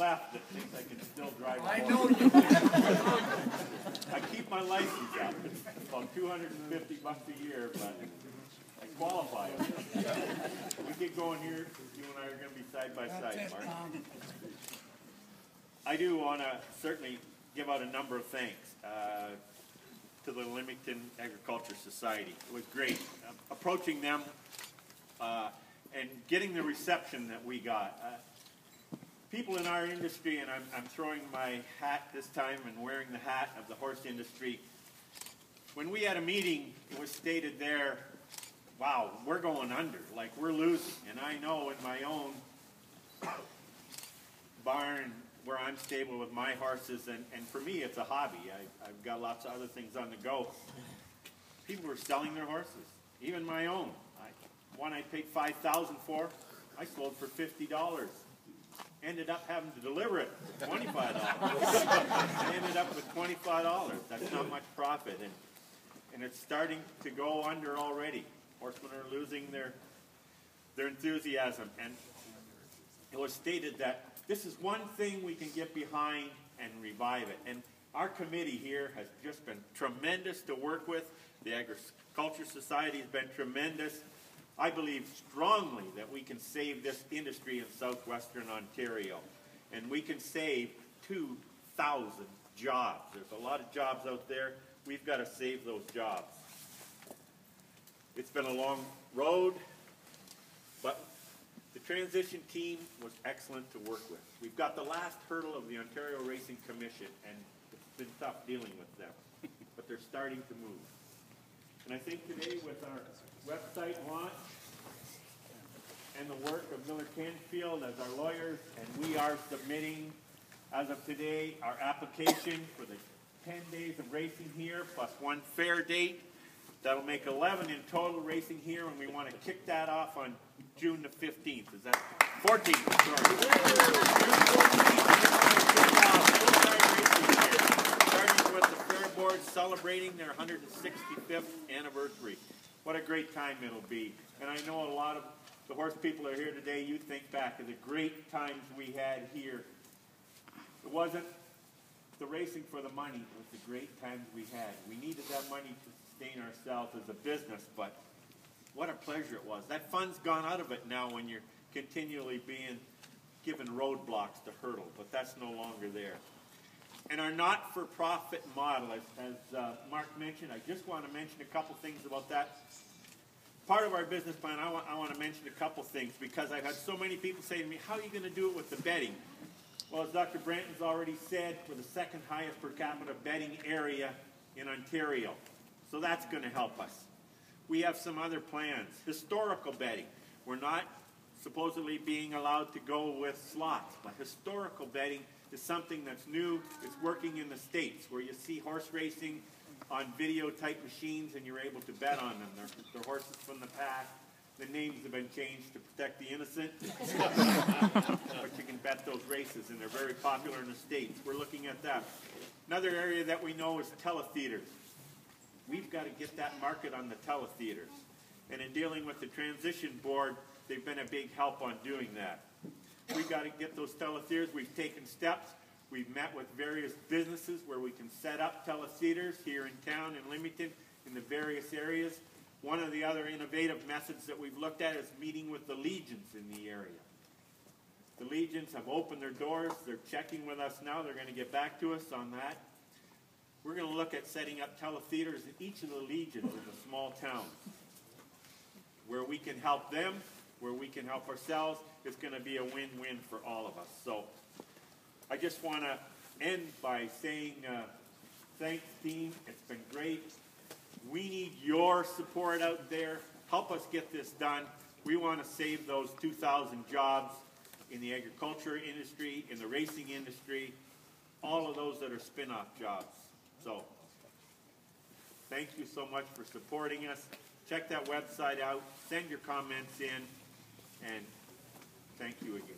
left that thinks I can still drive a horse. I know you can. I keep my license up. It's about $250 a year, but I qualify. We get going here. You and I are going to be side by side, Mark. I do want to certainly give out a number of thanks to the Leamington Agriculture Society. It was great approaching them and getting the reception that we got. People in our industry, and I'm throwing my hat this time and wearing the hat of the horse industry. When we had a meeting, it was stated there, wow, we're going under, like we're losing. And I know in my own barn where I'm stable with my horses, and for me it's a hobby. I've got lots of other things on the go. People were selling their horses, even my own. One I paid $5,000 for, I sold for $50. Ended up having to deliver it for $25. I ended up with $25. That's not much profit, and it's starting to go under already. Horsemen are losing their enthusiasm, and it was stated that this is one thing we can get behind and revive it. And our committee here has just been tremendous to work with. The Agriculture Society has been tremendous. I believe strongly that we can save this industry in southwestern Ontario. And we can save 2,000 jobs. There's a lot of jobs out there. We've got to save those jobs. It's been a long road, but the transition team was excellent to work with. We've got the last hurdle of the Ontario Racing Commission, and it's been tough dealing with them, but they're starting to move. And I think today with our website launch and the work of Miller Canfield as our lawyers, and we are submitting, as of today, our application for the 10 days of racing here, plus one fair date. That'll make 11 in total racing here, and we want to kick that off on June the 15th. Is that 14th? Sorry. Starting with the Fair Board celebrating their 165th anniversary. What a great time it'll be. And I know a lot of the horse people are here today. You think back to the great times we had here. It wasn't the racing for the money. It was the great times we had. We needed that money to sustain ourselves as a business, but what a pleasure it was. That fun's gone out of it now when you're continually being given roadblocks to hurdle, but that's no longer there. And our not-for-profit model, as Mark mentioned, I just want to mention a couple things about that. Part of our business plan, I want to mention a couple things because I've had so many people say to me, how are you going to do it with the betting? Well, as Dr. Branton's already said, we're the second highest per capita betting area in Ontario. So that's going to help us. We have some other plans. Historical betting. We're not supposedly being allowed to go with slots, but historical betting is something that's new. It's working in the States where you see horse racing on video type machines and you're able to bet on them. They're horses from the past. The names have been changed to protect the innocent. But you can bet those races, and they're very popular in the States. We're looking at that. Another area that we know is teletheaters. We've got to get that market on the teletheaters. And in dealing with the transition board, they've been a big help on doing that. We've got to get those teletheaters. We've taken steps. We've met with various businesses where we can set up teletheaters here in town in Leamington in the various areas. One of the other innovative methods that we've looked at is meeting with the legions in the area. The legions have opened their doors. They're checking with us now. They're going to get back to us on that. We're going to look at setting up teletheaters in each of the legions in the small towns where we can help them, where we can help ourselves. It's going to be a win-win for all of us. So I just want to end by saying thanks, team. It's been great. We need your support out there. Help us get this done. We want to save those 2,000 jobs in the agriculture industry, in the racing industry, all of those that are spin-off jobs. So thank you so much for supporting us. Check that website out. Send your comments in. And thank you again.